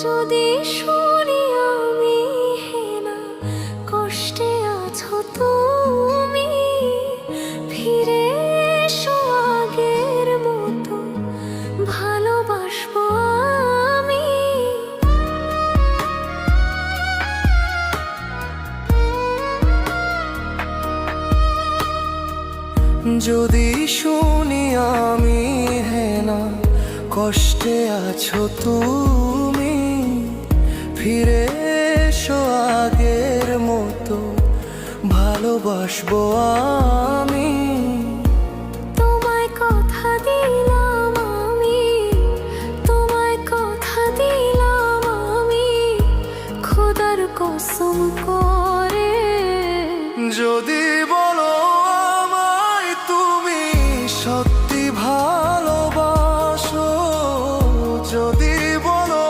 যদি শুনি আমি হেনা কষ্টে আছো তুমি, ফিরে এসো আগের মতো ভালোবাসবো আমি। যদি শুনি আমি হেনা কষ্টে আছো তুমি, ফিরে এসো আগের মতো ভালোবাসবো আমি। তোমায় কথা দিলাম আমি, তোমায় কথা দিলাম আমি, খোদার কসম করে। যদি বলো আমায় তুমি সত্যি ভালোবাসো, যদি বলো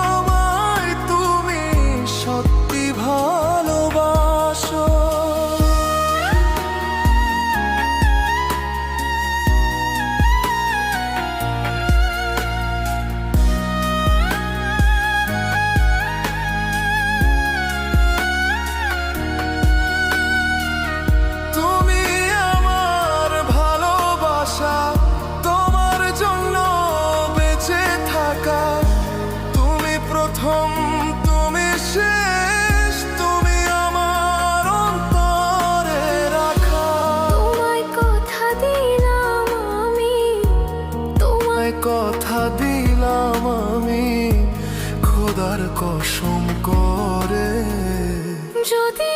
আমায় তুমি সত্যি ভালোবাসো, তুমি আমার ভালোবাসা, তোমার জন্য বেঁচে থাকা, তুমি প্রথম তুমি শেষ, তুমি আমার অন্তরে রাখা। তোমায় কথা দিলাম আমি, তোমায় কথা দিলাম আমি খোদার কসম করে। যদি